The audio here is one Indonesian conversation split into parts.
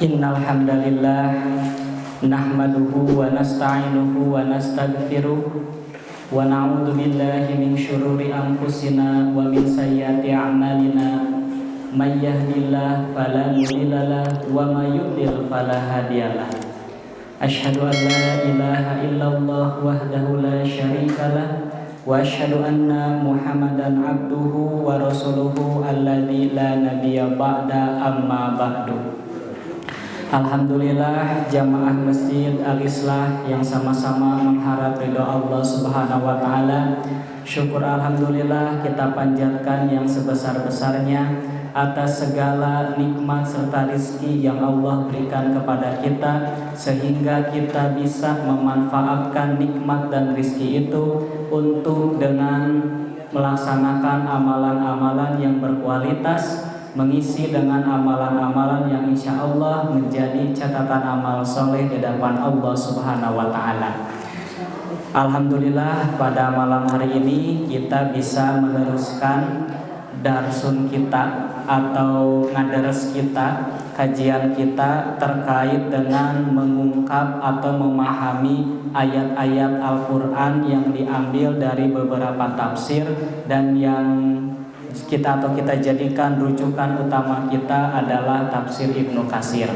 Innal hamdalillah nahmaduhu wa nasta'inuhu wa nastaghfiruh wa na'udzu billahi min syururi anfusina wa min sayyiati a'malina may yahdihillahu fala mudhillalah wa may yudlil fala hadiyalah. Asyhadu an la ilaha illallah wahdahu la syarikalah wa asyhadu anna Muhammadan abduhu wa rasuluhu alladzi la nabiyya ba'da amma ba'du. Alhamdulillah jamaah Masjid Al-Islah yang sama-sama mengharap ridho Allah Subhanahu wa taala. Syukur alhamdulillah kita panjatkan yang sebesar-besarnya atas segala nikmat serta rizki yang Allah berikan kepada kita, sehingga kita bisa memanfaatkan nikmat dan rizki itu untuk dengan melaksanakan amalan-amalan yang berkualitas, mengisi dengan amalan-amalan yang insya Allah menjadi catatan amal soleh di hadapan Allah Subhanahu wa ta'ala. Alhamdulillah pada malam hari ini kita bisa meneruskan darsun kita atau ngadares kita, kajian kita terkait dengan mengungkap atau memahami ayat-ayat Al-Quran yang diambil dari beberapa tafsir dan yang kita jadikan rujukan utama kita adalah tafsir Ibnu Katsir.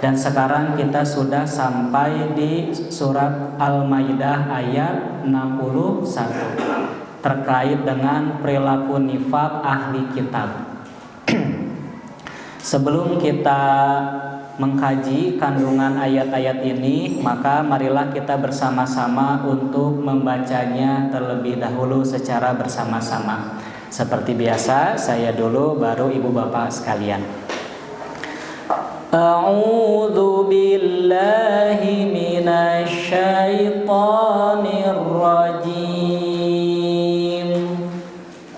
Dan sekarang kita sudah sampai di surat Al-Maidah ayat 61 terkait dengan perilaku nifaq ahli kitab. Sebelum kita mengkaji kandungan ayat-ayat ini, maka marilah kita bersama-sama untuk membacanya terlebih dahulu secara bersama-sama. Seperti biasa, saya dulu baru ibu bapak sekalian. A'udzu billahi minasy syaithanir rajim.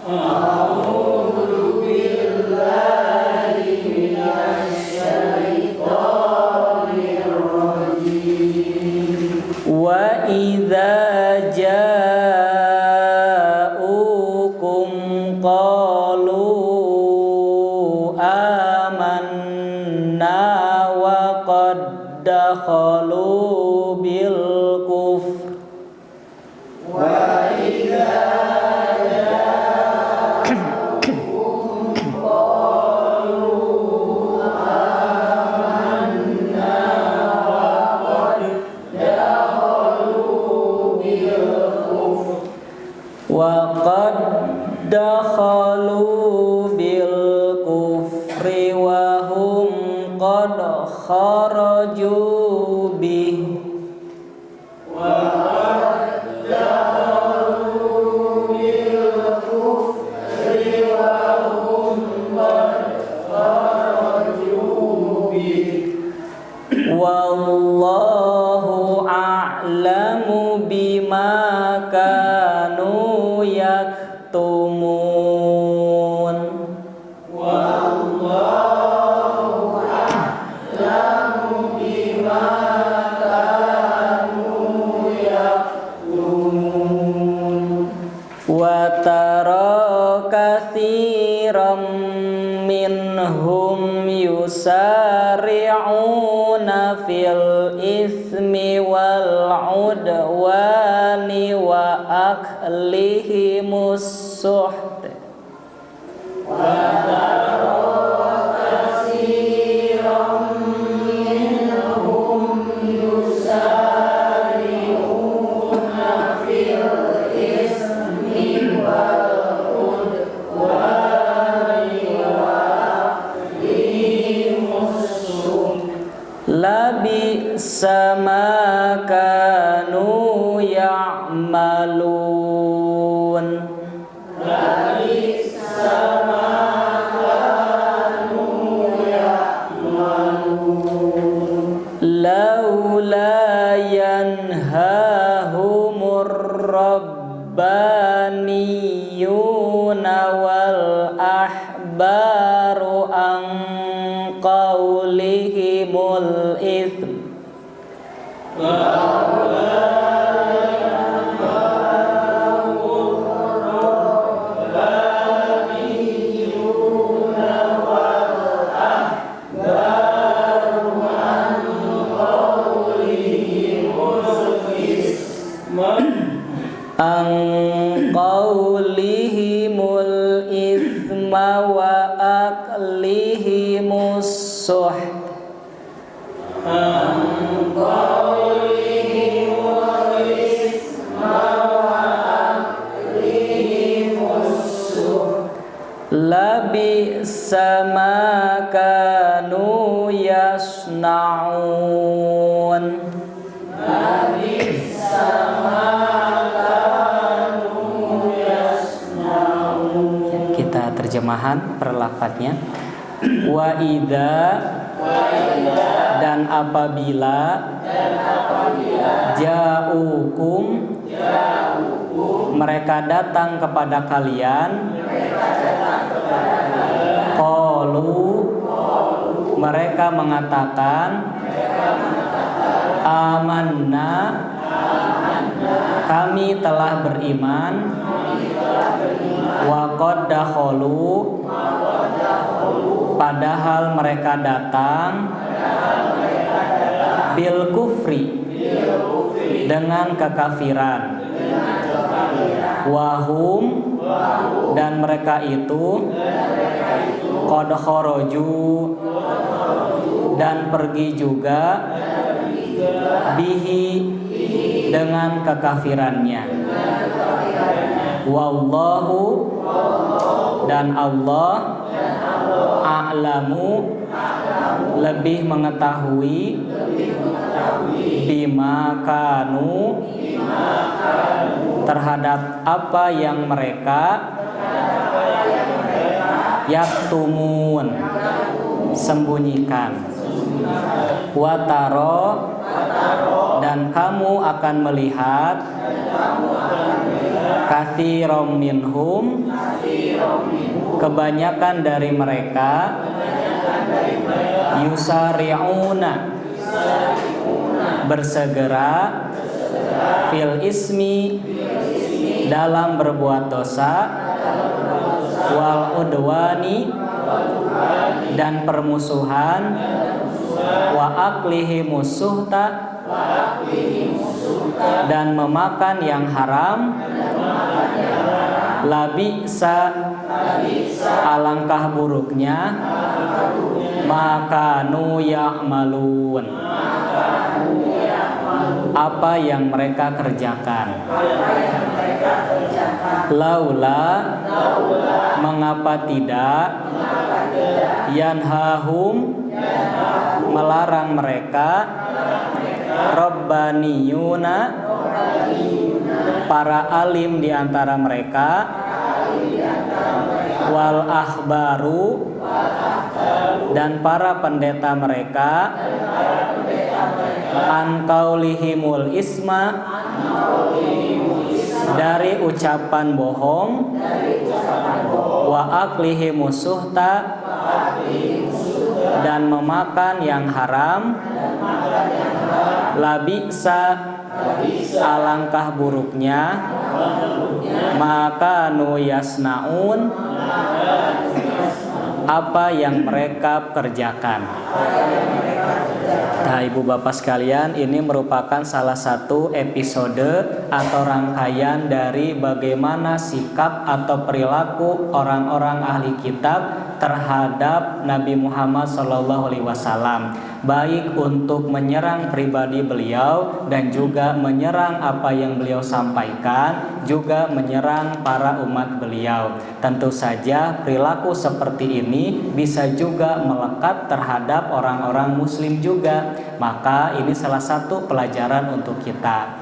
A'udzu billahi minasy syaithanir rajim. Wa idza dakhalu bil kufr wa idza ja'akum qalu amanna wa qad dakhalu bil kufr wa qad dakhalu bil kufri wa hum qad kharaju bih wa qad dakhalu bil kufri wa hum qad kharaju bih wallahu a'lamu bima kanu yaktumun. Minhum yusari'una fil ismi wal udwani wa aklihimus suht labi sama kanu ya'malun. Labi sama kanu ya'malun. Laula yanhahumur rabbaniyuna wal ahbaru an qaulihimul itsm an qaulihimul itsma wa aklihimus suht. Labi'sa ma kanu yasna'un. Labi'sa ma kanu yasna'un. Kita terjemahan per lafadznya. Wa idza dan apabila ja'ukum mereka datang kepada kalian, qalu mereka mengatakan, amanna kami telah beriman, wa qad dakhalu padahal mereka datang, bil kufri dengan kekafiran, wahum dan mereka itu qad kharaju dan pergi juga, bihi dengan kekafirannya, wallahu dan Allah a'lamu lebih mengetahui, bima kanu terhadap apa yang mereka yaktumun sembunyikan, wataro dan kamu akan melihat, katsiran minhum kebanyakan dari mereka, yusari'una bersegera, fil ismi dalam berbuat dosa, wal udwani dan permusuhan, wa aklihi musuhta dan memakan yang haram, labi'sa alangkah buruknya, makanu ya'malun apa yang mereka kerjakan. Laula mengapa tidak, yanhahum melarang mereka, rabbaniyuna para alim di antara mereka, wal ahbaru dan para pendeta mereka, an qaulihimul isma dari ucapan bohong, wa aklihimus suhta dan memakan yang haram, labi'sa alangkah buruknya, maka nu yasnaun apa yang mereka kerjakan. Nah, ibu bapak sekalian, ini merupakan salah satu episode atau rangkaian dari bagaimana sikap atau perilaku orang-orang ahli kitab terhadap Nabi Muhammad SAW, baik untuk menyerang pribadi beliau dan juga menyerang apa yang beliau sampaikan, juga menyerang para umat beliau. Tentu saja perilaku seperti ini bisa juga melekat terhadap orang-orang muslim juga. Maka ini salah satu pelajaran untuk kita.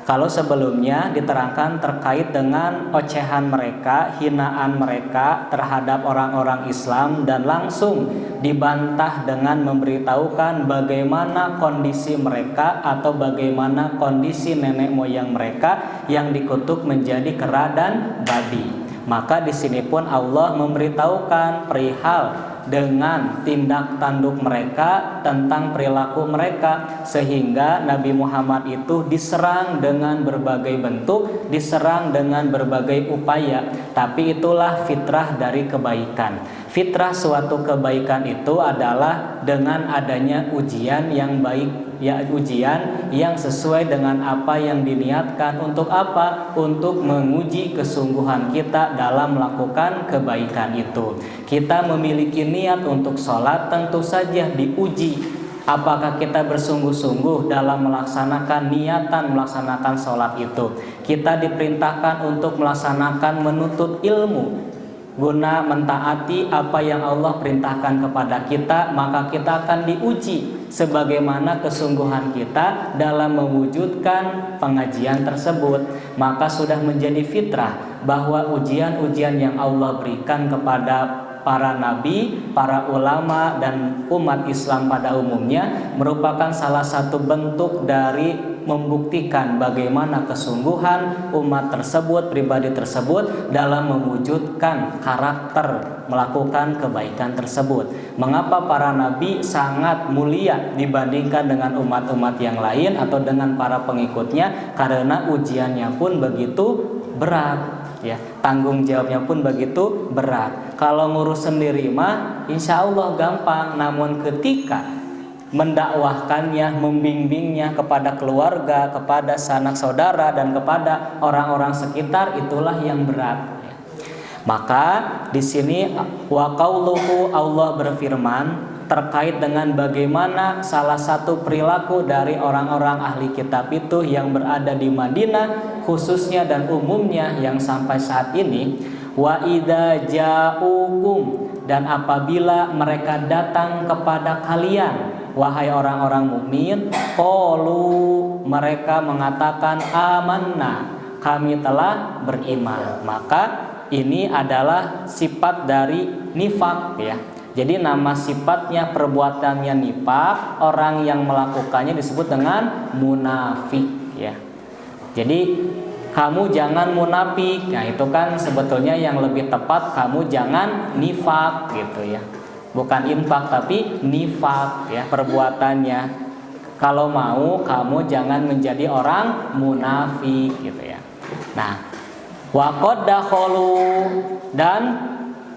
Kalau sebelumnya diterangkan terkait dengan ocehan mereka, hinaan mereka terhadap orang-orang Islam, dan langsung dibantah dengan memberitahukan bagaimana kondisi mereka atau bagaimana kondisi nenek moyang mereka yang dikutuk menjadi kera dan babi. Maka di sini pun Allah memberitahukan perihal dengan tindak tanduk mereka, tentang perilaku mereka, sehingga Nabi Muhammad itu diserang dengan berbagai bentuk, diserang dengan berbagai upaya. Tapi itulah fitrah dari kebaikan. Fitrah suatu kebaikan itu adalah dengan adanya ujian yang baik ya ujian yang sesuai dengan apa yang diniatkan. Untuk apa? Untuk menguji kesungguhan kita dalam melakukan kebaikan itu. Kita memiliki niat untuk sholat, tentu saja diuji. Apakah kita bersungguh-sungguh dalam melaksanakan niatan melaksanakan sholat itu? Kita diperintahkan untuk melaksanakan menuntut ilmu guna mentaati apa yang Allah perintahkan kepada kita, maka kita akan diuji sebagaimana kesungguhan kita dalam mewujudkan pengajian tersebut. Maka sudah menjadi fitrah bahwa ujian-ujian yang Allah berikan kepada para nabi, para ulama, dan umat Islam pada umumnya merupakan salah satu bentuk dari membuktikan bagaimana kesungguhan umat tersebut, pribadi tersebut dalam mewujudkan karakter melakukan kebaikan tersebut. Mengapa para nabi sangat mulia dibandingkan dengan umat-umat yang lain atau dengan para pengikutnya? Karena ujiannya pun begitu berat. Ya, tanggung jawabnya pun begitu berat. Kalau ngurus sendiri mah insya Allah gampang, namun ketika mendakwahkannya, membimbingnya kepada keluarga, kepada sanak saudara, dan kepada orang-orang sekitar, itulah yang berat. Maka di sini wa qauluhu, Allah berfirman terkait dengan bagaimana salah satu perilaku dari orang-orang ahli kitab itu yang berada di Madinah khususnya dan umumnya yang sampai saat ini. Wa idza ja'ukum, dan apabila mereka datang kepada kalian wahai orang-orang mukmin, qalu, mereka mengatakan amanna, kami telah beriman. Maka ini adalah sifat dari nifak ya. Jadi nama sifatnya, perbuatannya nifak, orang yang melakukannya disebut dengan munafik ya. Jadi kamu jangan munafik. Nah, itu kan sebetulnya yang lebih tepat kamu jangan nifak gitu ya. Bukan infak tapi nifak ya perbuatannya. Kalau mau kamu jangan menjadi orang munafik gitu ya. Nah, wa qad dakhalu, dan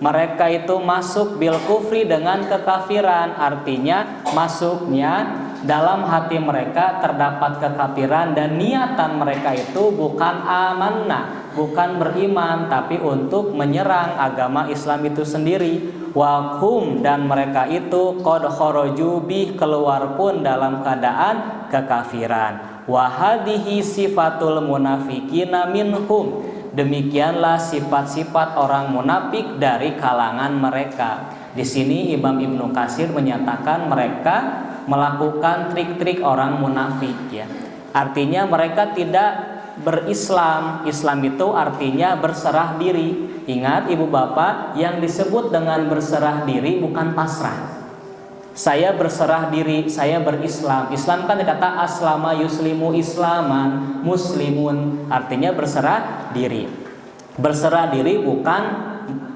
mereka itu masuk bil kufri dengan kekafiran, artinya masuknya dalam hati mereka terdapat kekafiran dan niatan mereka itu bukan amanah, bukan beriman, tapi untuk menyerang agama Islam itu sendiri. Wahum, dan mereka itu qad kharaju bih, keluar pun dalam keadaan kekafiran. Wa hadhihi sifatul munafiqina minhum, demikianlah sifat-sifat orang munafik dari kalangan mereka. Di sini Imam Ibnu Katsir menyatakan mereka melakukan trik-trik orang munafik ya. Artinya mereka tidak berislam. Islam itu artinya berserah diri. Ingat ibu bapak, yang disebut dengan berserah diri bukan pasrah. Saya berserah diri, saya berislam. Islam kan dikata aslama yuslimu islaman muslimun, artinya berserah diri. Berserah diri bukan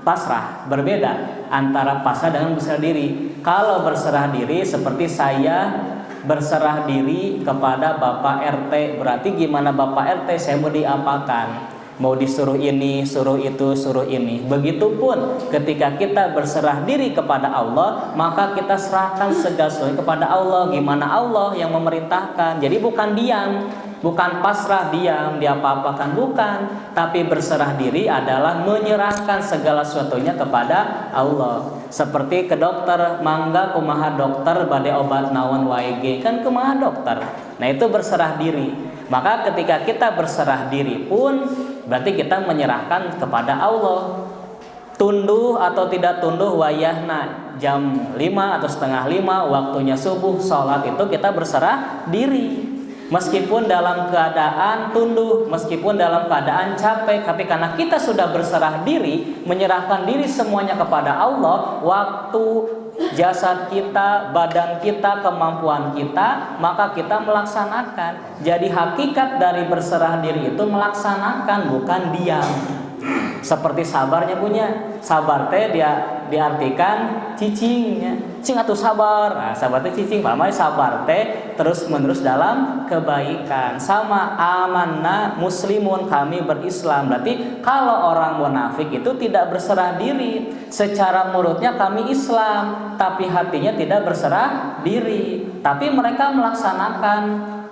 pasrah, berbeda antara pasrah dengan berserah diri. Kalau berserah diri seperti saya berserah diri kepada Bapak RT, berarti gimana Bapak RT, saya mau diapakan? Mau disuruh ini, suruh itu, suruh ini. Begitupun ketika kita berserah diri kepada Allah, maka kita serahkan segala sesuatu kepada Allah. Gimana Allah yang memerintahkan. Jadi bukan diam, bukan pasrah diam, diapa-apakan, bukan. Tapi berserah diri adalah menyerahkan segala sesuatunya kepada Allah. Seperti ke dokter, mangga kumaha dokter bade obat naon wae, kan kumaha dokter. Nah itu berserah diri. Maka ketika kita berserah diri pun berarti kita menyerahkan kepada Allah. Tunduh atau tidak tunduh wayahna jam 5 atau setengah 5 waktunya subuh sholat, itu kita berserah diri. Meskipun dalam keadaan tunduh, meskipun dalam keadaan capek, tapi karena kita sudah berserah diri, menyerahkan diri semuanya kepada Allah, waktu, jasad kita, badan kita, kemampuan kita, maka kita melaksanakan. Jadi hakikat dari berserah diri itu melaksanakan, bukan diam. Seperti sabarnya punya, sabar teh dia diartikan cicingnya, cing atuh sabar. Nah, sabar teh cicing, pamai sabar teh terus menerus dalam kebaikan. Sama amanna muslimun, kami berislam. Berarti kalau orang munafik itu tidak berserah diri, secara mulutnya kami Islam, tapi hatinya tidak berserah diri. tapi mereka melaksanakan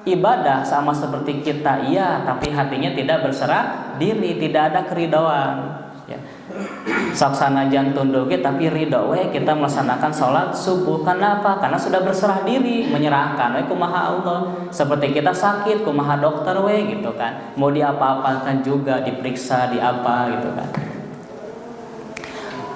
ibadah sama seperti kita, iya, tapi hatinya tidak berserah diri, tidak ada keridhaan. Ya. Saksana jantung doge tapi ridho we kita melaksanakan sholat subuh. Kenapa? Karena sudah berserah diri, menyerahkan we kumaha Allah. Seperti kita sakit kumaha dokter we gitu kan. Mau diapa-apakan juga, diperiksa, diapa gitu kan.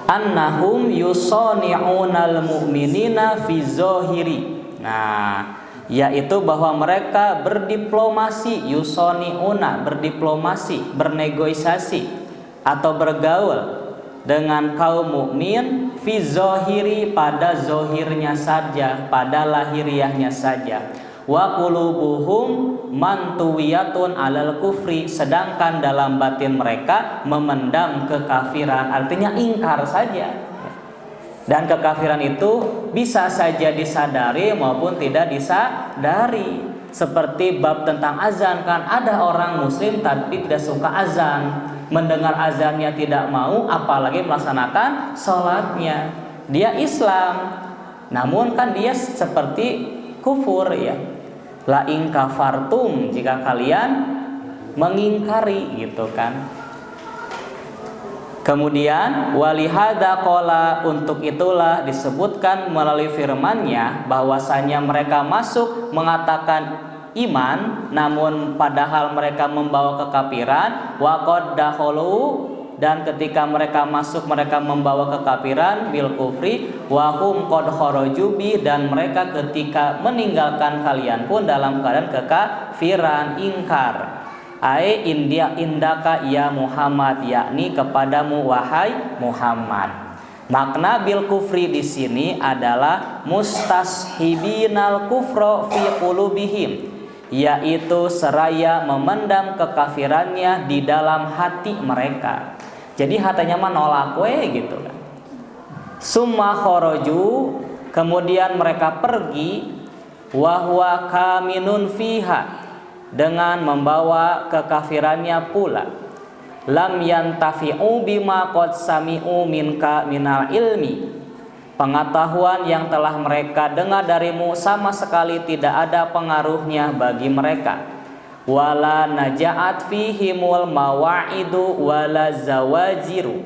Annahum yusani'unal mu'minina fi zahiri. Nah, yaitu bahwa mereka berdiplomasi, yusani'una, berdiplomasi, bernegosiasi atau bergaul dengan kaum mukmin fi zahiri, pada zahirnya saja, pada lahiriahnya saja. Wa qulubuhum mantuwiyatun alal kufri, sedangkan dalam batin mereka memendam kekafiran, artinya ingkar saja. Dan kekafiran itu bisa saja disadari maupun tidak disadari. Seperti bab tentang azan kan, ada orang muslim tapi tidak suka azan, mendengar azannya tidak mau, apalagi melaksanakan sholatnya. Dia Islam, namun kan dia seperti kufur ya. La in kafartum, jika kalian mengingkari gitu kan. Kemudian walihada qala, untuk itulah disebutkan melalui firman-Nya bahwasanya mereka masuk mengatakan iman namun padahal mereka membawa kekafiran, wa qad dakhulu, dan ketika mereka masuk mereka membawa kekafiran, bil kufri wa hum qad kharaju bi, dan mereka ketika meninggalkan kalian pun dalam keadaan kekafiran, ingkar. Ai india indaka ya Muhammad, yakni kepadamu wahai Muhammad. Makna bil kufri di sini adalah mustashibinal kufra fi qulubihim, yaitu seraya memendam kekafirannya di dalam hati mereka. Jadi hatinya mah nolak we gitu kan. Summa kharaju, kemudian mereka pergi, wa huwa kaminun fiha, dengan membawa kekafirannya pula. Lam yantafi'u bima qad sami'u minka minal ilmi, pengetahuan yang telah mereka dengar darimu sama sekali tidak ada pengaruhnya bagi mereka. Wala naja'at fihimul mawa'idu wala zawajiru,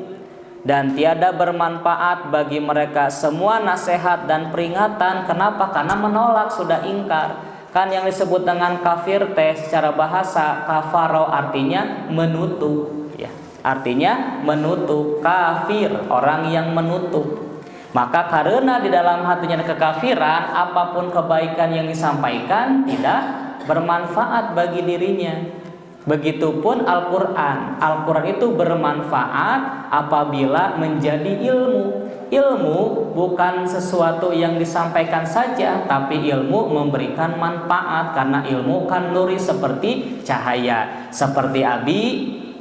dan tiada bermanfaat bagi mereka semua nasihat dan peringatan. Kenapa? Karena menolak, sudah ingkar. Kan yang disebut dengan kafir teh secara bahasa kafaro artinya menutup ya. Artinya menutup, kafir orang yang menutup. Maka karena di dalam hatinya ada kekafiran, apapun kebaikan yang disampaikan tidak bermanfaat bagi dirinya. Begitupun Al-Qur'an. Al-Qur'an itu bermanfaat apabila menjadi ilmu. Ilmu bukan sesuatu yang disampaikan saja, tapi ilmu memberikan manfaat, karena ilmu kan nuri seperti cahaya. Seperti Abi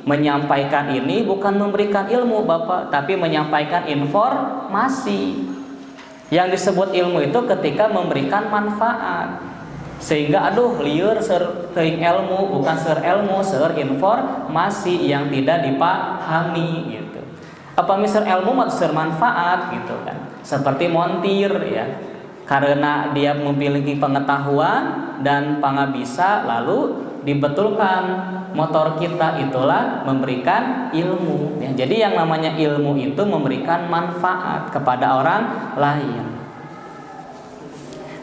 menyampaikan ini bukan memberikan ilmu Bapak, tapi menyampaikan informasi. Yang disebut ilmu itu ketika memberikan manfaat. Sehingga aduh lieur seur teuing ilmu, bukan seur ilmu, seur informasi yang tidak dipahami gitu. Apa misal ilmu maksud manfaat gitu kan, seperti montir ya, karena dia memiliki pengetahuan dan pangabisa lalu dibetulkan motor kita, itulah memberikan ilmu ya. Jadi yang namanya ilmu itu memberikan manfaat kepada orang lain.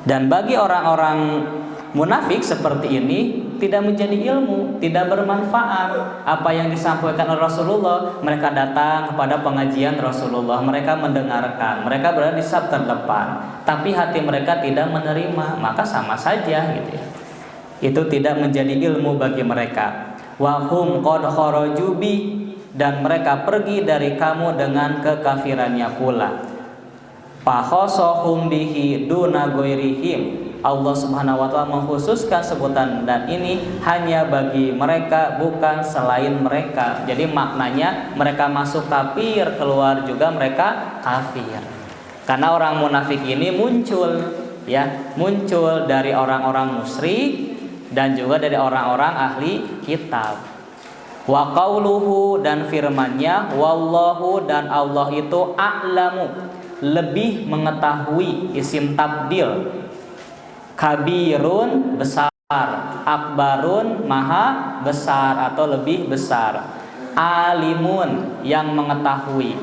Dan bagi orang-orang munafik seperti ini tidak menjadi ilmu, tidak bermanfaat. Apa yang disampaikan oleh Rasulullah, mereka datang kepada pengajian Rasulullah, mereka mendengarkan, mereka berada di saf terdepan, tapi hati mereka tidak menerima, maka sama saja gitu ya. Itu tidak menjadi ilmu bagi mereka. Wa hum qad kharaju bi, dan mereka pergi dari kamu dengan kekafirannya pula. Fa khasahum bihi duna ghairihim, Allah Subhanahu wa taala mengkhususkan sebutan dan ini hanya bagi mereka, bukan selain mereka. Jadi maknanya mereka masuk kafir, keluar juga mereka kafir. Karena orang munafik ini muncul ya, muncul dari orang-orang musyrik dan juga dari orang-orang ahli kitab. Wa qauluhu, dan firman-Nya, wallahu, dan Allah itu a'lamu, lebih mengetahui, isim tabdil. kabirun besar, akbarun maha besar atau lebih besar, alimun yang mengetahui,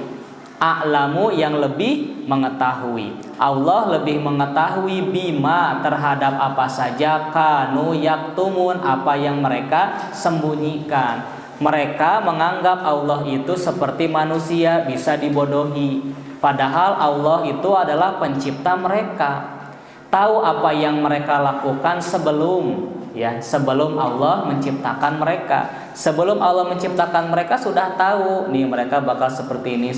a'lamu yang lebih mengetahui. Allah lebih mengetahui bima terhadap apa saja kanu yaktumun apa yang mereka sembunyikan. Mereka menganggap Allah itu seperti manusia, bisa dibodohi. Padahal Allah itu adalah pencipta mereka. Tahu apa yang mereka lakukan sebelum Allah menciptakan mereka. Sebelum Allah menciptakan mereka sudah tahu nih mereka bakal seperti ini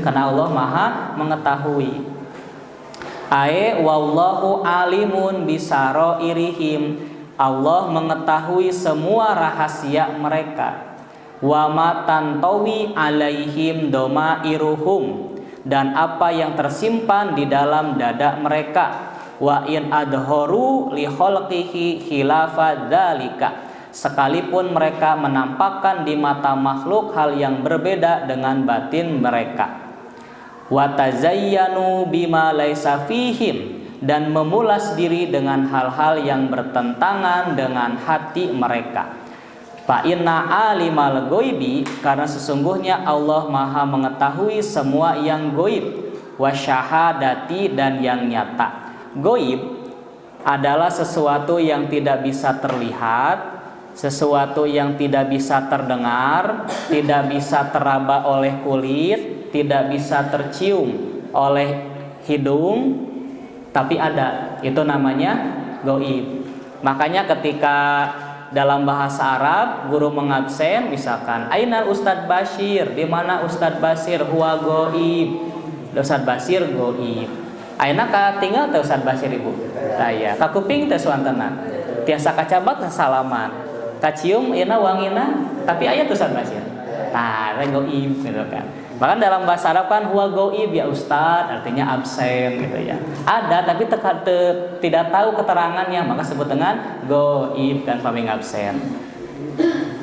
karena Allah Maha mengetahui. Wallahu alimun bisaroirihim. Allah mengetahui semua rahasia mereka. Wa ma tantawi alaihim domairuhum, dan apa yang tersimpan di dalam dada mereka. Wa in adhoru li khalqihi khilafa dzalika, sekalipun mereka menampakkan di mata makhluk hal yang berbeda dengan batin mereka. Wa tazayyanu bima laisa fihim, dan memulas diri dengan hal-hal yang bertentangan dengan hati mereka. Fa inna alimal ghaibi, karena sesungguhnya Allah Maha mengetahui semua yang gaib, wasyahadati, dan yang nyata. Gaib adalah sesuatu yang tidak bisa terlihat, sesuatu yang tidak bisa terdengar, tidak bisa teraba oleh kulit, tidak bisa tercium oleh hidung, tapi ada. Itu namanya gaib. Makanya ketika dalam bahasa Arab guru mengabsen, misalkan Ainal Ustadz Bashir, di mana Ustadz Bashir? Huwa gaib. Ustadz Bashir gaib. Aina ka tinggal teh Ustadz Bashir ibu. Saya ka kuping teh suantenan. Tiasa kacabat salaman. Kacium ina wangina, tapi aya teh Ustadz Bashir. Tah, gaib gitu kan. Bahkan dalam bahasa Arab kan huwa gaib ya Ustadz, artinya absen gitu ya. Ada tapi tidak tahu keterangannya, maka sebut dengan gaib kan, paming absen.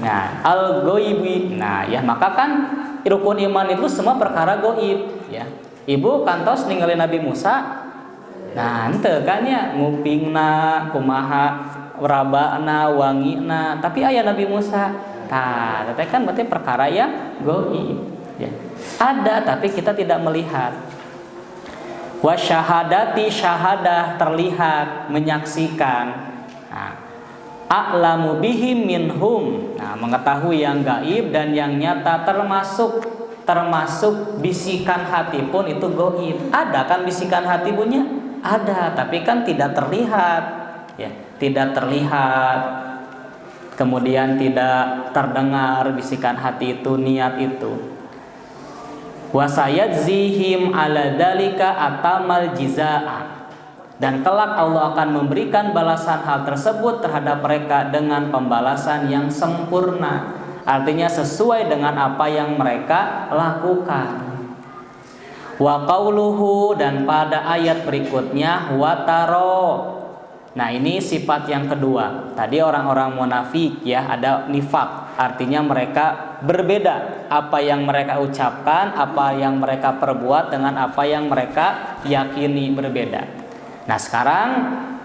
Nah, al gaibi. Nah, ya maka kan rukun iman itu semua perkara gaib ya. Ibu kantos ninggalin Nabi Musa. Nah, henteu kan ya ngupingna kumaha rabana wangina, tapi aya Nabi Musa. Tah, tapi kan berarti perkara ya gaib. Ya. Ada tapi kita tidak melihat. Wasyahadati, syahadah terlihat, menyaksikan. Nah, a'lamu bihim minhum. Nah, mengetahui yang gaib dan yang nyata termasuk bisikan hati pun itu gaib. Ada kan bisikan hati punya? Ada, tapi kan tidak terlihat. Ya, tidak terlihat. Kemudian tidak terdengar bisikan hati itu, niat itu. Wasayadzihim ala dalika atamal jizaa, dan kelak Allah akan memberikan balasan hal tersebut terhadap mereka dengan pembalasan yang sempurna, artinya sesuai dengan apa yang mereka lakukan. Wa qauluhu, dan pada ayat berikutnya wataro. Nah, ini sifat yang kedua. Tadi orang-orang munafik ya, ada nifak, artinya mereka berbeda apa yang mereka ucapkan, apa yang mereka perbuat dengan apa yang mereka yakini, berbeda. Nah, sekarang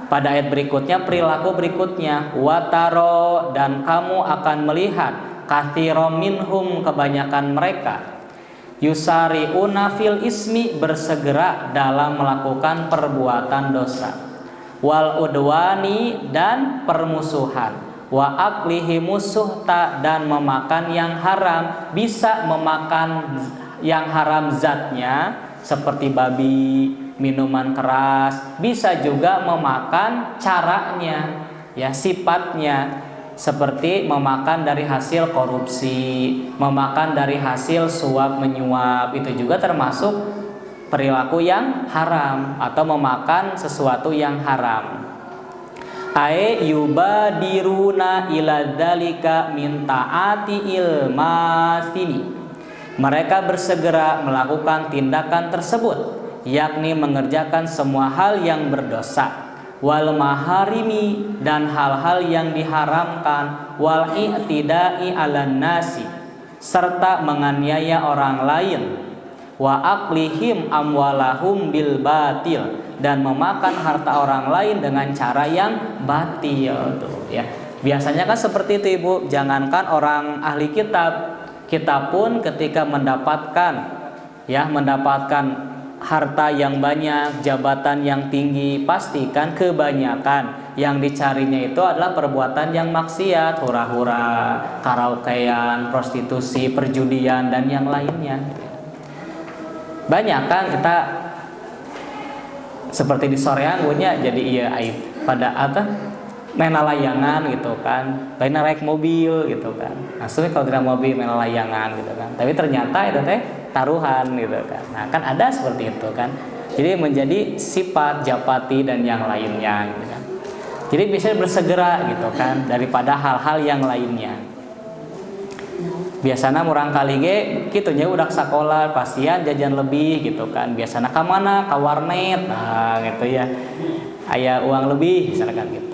pada ayat berikutnya, perilaku berikutnya, wataro, dan kamu akan melihat katsiran minhum, kebanyakan mereka, yusari'una fil ismi, bersegera dalam melakukan perbuatan dosa, wal udwani, dan permusuhan, wa aklihi musuhta, dan memakan yang haram. Bisa memakan yang haram zatnya seperti babi, minuman keras, bisa juga memakan caranya ya, sifatnya, seperti memakan dari hasil korupsi, memakan dari hasil suap menyuap, itu juga termasuk perilaku yang haram atau memakan sesuatu yang haram. Yubadiruna ila dzalika min taati ilmasini, mereka bersegera melakukan tindakan tersebut, yakni mengerjakan semua hal yang berdosa, wal maharimi, dan hal-hal yang diharamkan, wal i'tidai 'alan nasi, serta menganiaya orang lain, wa aklihim amwalahum bil batil, dan memakan harta orang lain dengan cara yang batil tuh ya. Biasanya kan seperti itu Ibu, jangankan orang ahli kitab, kita pun ketika mendapatkan harta yang banyak, jabatan yang tinggi, pastikan kebanyakan yang dicarinya itu adalah perbuatan yang maksiat, hura-hura, karaokean, prostitusi, perjudian, dan yang lainnya. Banyak kan kita seperti di soreang punya jadi iya aib pada main layangan gitu kan, main naik mobil gitu kan. Maksudnya kalau tidak mobil main layangan gitu kan, tapi ternyata itu teh taruhan gitu kan. Nah kan ada seperti itu kan, jadi menjadi sifat japati dan yang lainnya gitu kan. Jadi bisa bersegera gitu kan daripada hal-hal yang lainnya. Biasanya orang kali ge kitunya udah sekolah pasien jajan lebih gitu kan. Biasanya ke mana? Ke warnet. Nah, gitu ya. Aya uang lebih misalkan gitu.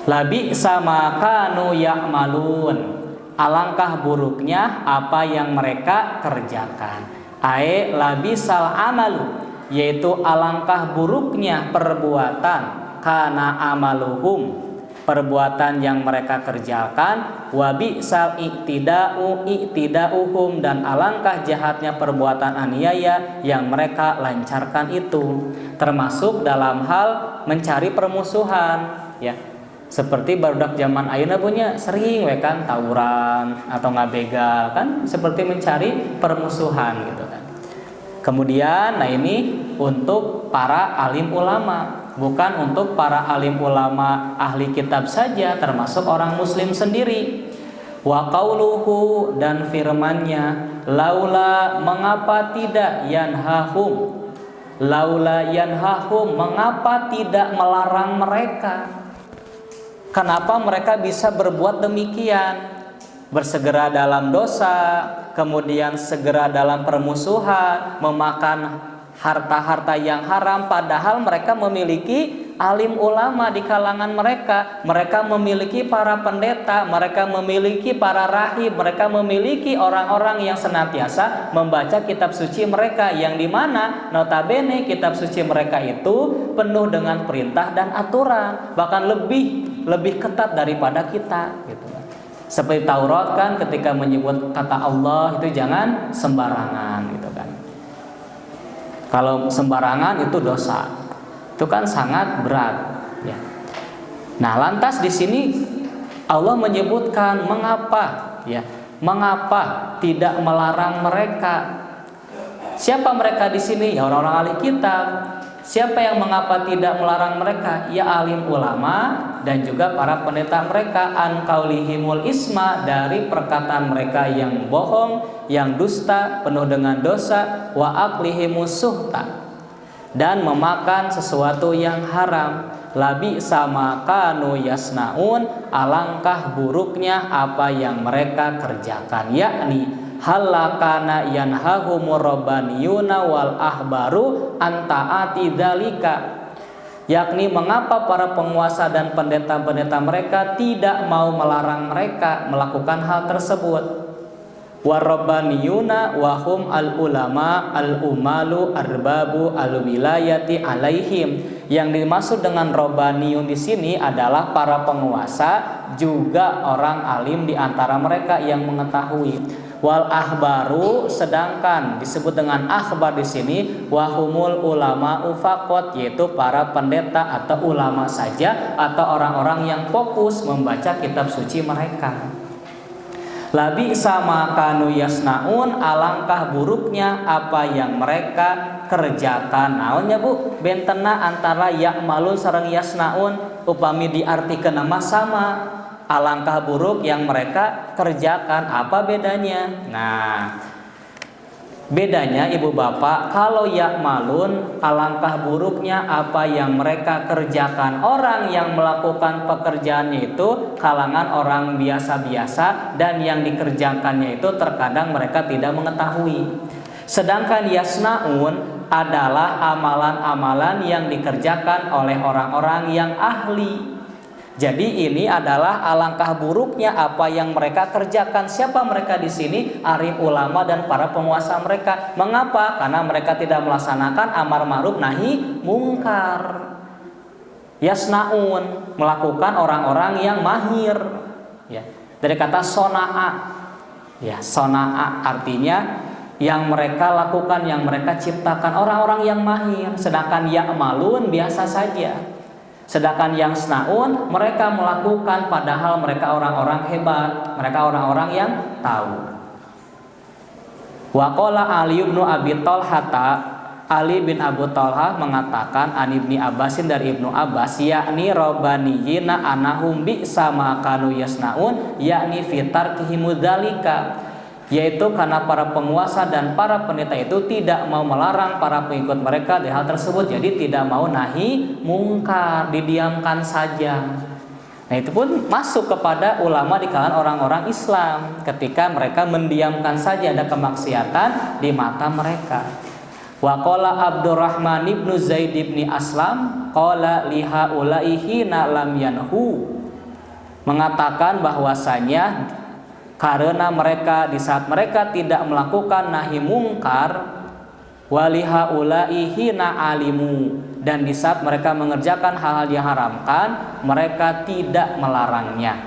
Labi sama kanu ya'malun. Alangkah buruknya apa yang mereka kerjakan. Ae labisal amalu, yaitu alangkah buruknya perbuatan kana amaluhum, perbuatan yang mereka kerjakan, wabi sal iktidauhum, dan alangkah jahatnya perbuatan aniaya yang mereka lancarkan itu, termasuk dalam hal mencari permusuhan ya. Seperti barudak zaman ayeuna punya sering we kan tawuran atau ngabegal kan, seperti mencari permusuhan gitu kan. Kemudian nah ini untuk para alim ulama, bukan untuk para alim ulama ahli kitab saja, termasuk orang muslim sendiri. Wa qauluhu, dan firmannya, laula, mengapa tidak, yanhahum, laula yanhahum, mengapa tidak melarang mereka. Kenapa mereka bisa berbuat demikian? Bersegera dalam dosa, kemudian segera dalam permusuhan, memakan harta-harta yang haram, padahal mereka memiliki alim ulama di kalangan mereka. Mereka memiliki para pendeta, mereka memiliki para rahib, mereka memiliki orang-orang yang senantiasa membaca kitab suci mereka, yang dimana notabene kitab suci mereka itu penuh dengan perintah dan aturan, bahkan lebih ketat daripada kita gitu. Seperti Taurat kan ketika menyebut kata Allah itu jangan sembarangan gitu kan. Kalau sembarangan itu dosa, itu kan sangat berat ya. Nah lantas di sini Allah menyebutkan mengapa ya, mengapa tidak melarang mereka. Siapa mereka di sini? Ya orang-orang ahli kitab. Siapa yang mengapa tidak melarang mereka? Ya alim ulama dan juga para pendeta mereka, an qaulihimul isma, dari perkataan mereka yang bohong, yang dusta, penuh dengan dosa, wa aklihimus suhta, dan memakan sesuatu yang haram. Labi sama kanu yasnaun, alangkah buruknya apa yang mereka kerjakan, yakni halakana yanhahumur rabbaniyuna wal ahbaru antaati dzalika, yakni mengapa para penguasa dan pendeta-pendeta mereka tidak mau melarang mereka melakukan hal tersebut. Warabbaniyuna wahum al ulama al umalu arbabu al wilayati alaihim, yang dimaksud dengan robbaniyun di sini adalah para penguasa juga orang alim di antara mereka yang mengetahui. Wal ahbaru, sedangkan disebut dengan akhbar di sini wahumul ulama ufaqot, yaitu para pendeta atau ulama saja, atau orang-orang yang fokus membaca kitab suci mereka. Labi sama kanu yasnaun, alangkah buruknya apa yang mereka kerjakan. Naonnya Bu? Bentena antara ya'malun sareng yasnaun, upami diartikeun nama sama. Alangkah buruk yang mereka kerjakan, apa bedanya? Nah, bedanya Ibu Bapak, kalau ya'malun alangkah buruknya apa yang mereka kerjakan. Orang yang melakukan pekerjaannya itu kalangan orang biasa-biasa, dan yang dikerjakannya itu terkadang mereka tidak mengetahui. Sedangkan yasnaun adalah amalan-amalan yang dikerjakan oleh orang-orang yang ahli. Jadi ini adalah alangkah buruknya apa yang mereka kerjakan. Siapa mereka di sini? Alim ulama dan para penguasa mereka. Mengapa? Karena mereka tidak melaksanakan amar ma'ruf nahi mungkar. Yasnaun, melakukan orang-orang yang mahir. Ya, dari kata sona'a. Ya, sona'a artinya yang mereka lakukan, yang mereka ciptakan, orang-orang yang mahir. Sedangkan ya'malun biasa saja. Sedangkan yang snaun mereka melakukan padahal mereka orang-orang hebat, mereka orang-orang yang tahu. Wa qala Ali bin Abi Thalhata, Ali bin Abu Thalhah mengatakan an Ibni Abbasin dari Ibnu Abbas, yakni rabbaniyina anahum bi sama kanu yasnaun, yakni fitar kihimudzalika, yaitu karena para penguasa dan para pendeta itu tidak mau melarang para pengikut mereka dari hal tersebut. Jadi tidak mau nahi mungkar, didiamkan saja. Nah itu pun masuk kepada ulama di kalangan orang-orang Islam ketika mereka mendiamkan saja ada kemaksiatan di mata mereka. Wa qala Abdurrahman ibnu Zaid ibni Aslam qala liha ulaihi na lam yanhu, mengatakan bahwasanya karena mereka di saat mereka tidak melakukan nahi mungkar, waliha ulaihi na alimu, dan di saat mereka mengerjakan hal-hal yang haramkan mereka tidak melarangnya.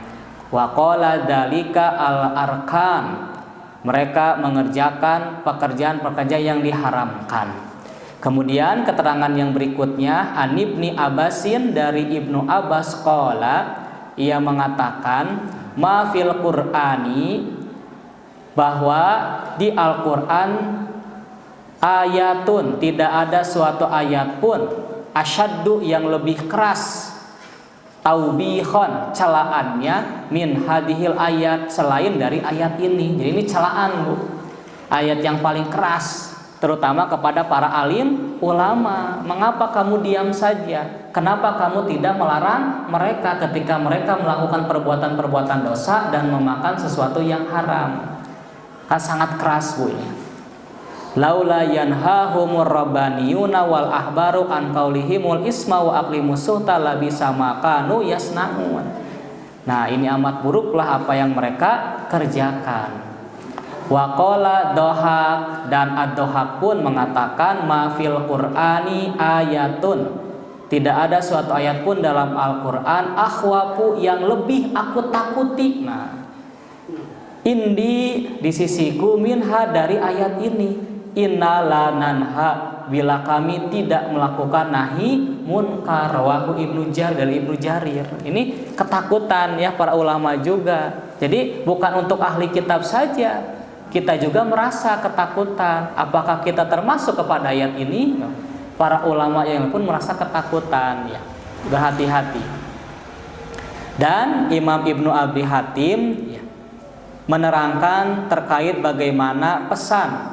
Wa qala dzalika al arkan, mereka mengerjakan pekerjaan-pekerjaan yang diharamkan. Kemudian keterangan yang berikutnya an Ibni Abbasin dari Ibnu Abbas qala, ia mengatakan ma fil Qur'ani, bahwa di Al-Qur'an ayatun, tidak ada suatu ayat pun asyaddu yang lebih keras taubihon celaannya min hadhil ayat, selain dari ayat ini. Jadi ini celaan Bu, ayat yang paling keras terutama kepada para alim ulama. Mengapa kamu diam saja? Kenapa kamu tidak melarang mereka ketika mereka melakukan perbuatan-perbuatan dosa dan memakan sesuatu yang haram? Kan sangat keras Bu ini. Laula yanhahumur rabbaniyuna wal ahbaru an qaulihimul isma wa aqlimus suhta labisa ma kanu yasnaun. Nah, ini amat buruklah apa yang mereka kerjakan. Wa qala Dhahak, dan Ad-Dhahak pun mengatakan ma fil Qur'ani ayatun, tidak ada suatu ayat pun dalam Al-Qur'an akhwafu yang lebih aku takuti. Nah, indi di sisiku minha dari ayat ini, innala nanha, bila kami tidak melakukan nahi munkar. Rawahu Ibnu Jarir, dari Ibnu Jarir. Ini ketakutan ya para ulama juga. Jadi bukan untuk ahli kitab saja, kita juga merasa ketakutan. Apakah kita termasuk kepada ayat ini? Para ulama yang pun merasa ketakutan ya. Berhati-hati. Dan Imam Ibnu Abi Hatim ya, menerangkan terkait bagaimana pesan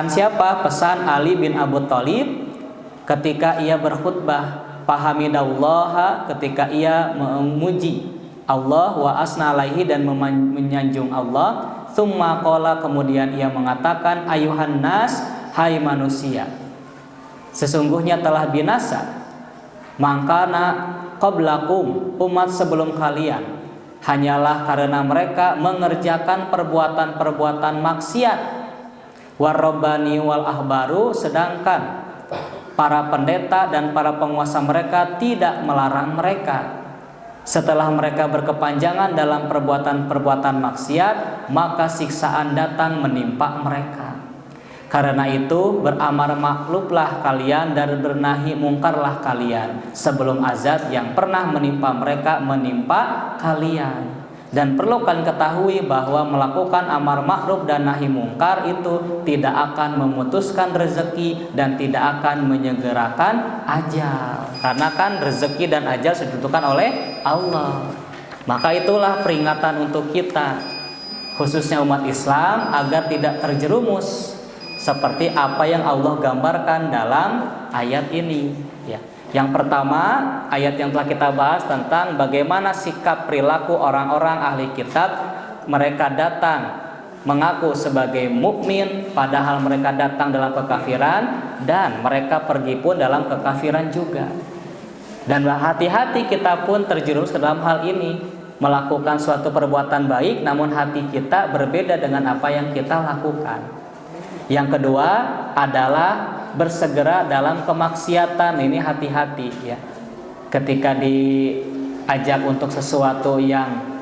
siapa? Pesan Ali bin Abu Thalib ketika ia berkhutbah, fahamidallaha, ketika ia memuji Allah wa asna alaihi, dan menyanjung Allah. Tsumma qala, kemudian ia mengatakan, ayuhan nas, hai manusia, sesungguhnya telah binasa mangkana qablakum, umat sebelum kalian, hanyalah karena mereka mengerjakan perbuatan-perbuatan maksiat. Warrabbani wal ahbaru, sedangkan para pendeta dan para penguasa mereka tidak melarang mereka. Setelah mereka berkepanjangan dalam perbuatan-perbuatan maksiat, maka siksaan datang menimpa mereka. Karena itu beramar maklublah kalian dan bernahi mungkarlah kalian, sebelum azab yang pernah menimpa mereka menimpa kalian. Dan perlu kan ketahui bahwa melakukan amar ma'ruf dan nahi mungkar itu tidak akan memutuskan rezeki dan tidak akan menyegerakan ajal. Karena kan rezeki dan ajal sudah ditentukan oleh Allah. Maka itulah peringatan untuk kita, khususnya umat Islam, agar tidak terjerumus seperti apa yang Allah gambarkan dalam ayat ini ya. Yang pertama, ayat yang telah kita bahas tentang bagaimana sikap perilaku orang-orang ahli kitab. Mereka datang mengaku sebagai mukmin padahal mereka datang dalam kekafiran, dan mereka pergi pun dalam kekafiran juga. Dan hati-hati kita pun terjerumus ke dalam hal ini, melakukan suatu perbuatan baik namun hati kita berbeda dengan apa yang kita lakukan. Yang kedua adalah bersegera dalam kemaksiatan. Ini hati-hati ya. Ketika diajak untuk sesuatu yang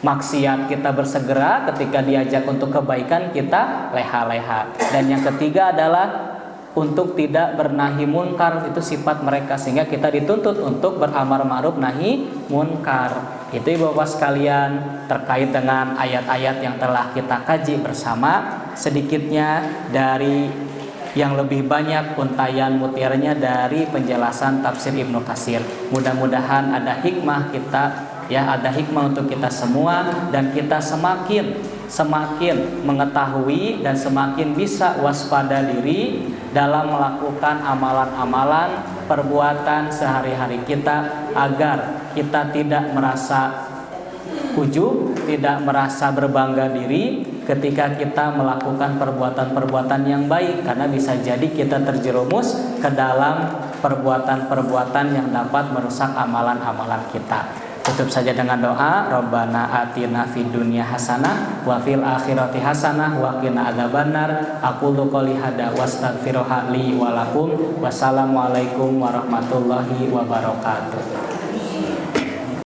maksiat kita bersegera, ketika diajak untuk kebaikan kita leha-leha. Dan yang ketiga adalah untuk tidak bernahi munkar, itu sifat mereka, sehingga kita dituntut untuk beramar ma'ruf nahi munkar. Itu Ibu Bapak sekalian terkait dengan ayat-ayat yang telah kita kaji bersama, sedikitnya dari yang lebih banyak untayan mutirnya dari penjelasan tafsir Ibnu Katsir. Mudah-mudahan ada hikmah kita ya, ada hikmah untuk kita semua, dan kita semakin mengetahui dan semakin bisa waspada diri dalam melakukan amalan-amalan perbuatan sehari-hari kita, agar kita tidak merasa ujub, tidak merasa berbangga diri ketika kita melakukan perbuatan-perbuatan yang baik, karena bisa jadi kita terjerumus ke dalam perbuatan-perbuatan yang dapat merusak amalan-amalan kita. Tutup saja dengan doa, Rabbana atina fid dunya hasanah wa fil akhirati hasanah wa qina adzabannar. Aqulu qouli hada wastaghfiruha li wa lakum. Wassalamualaikum warahmatullahi wabarakatuh.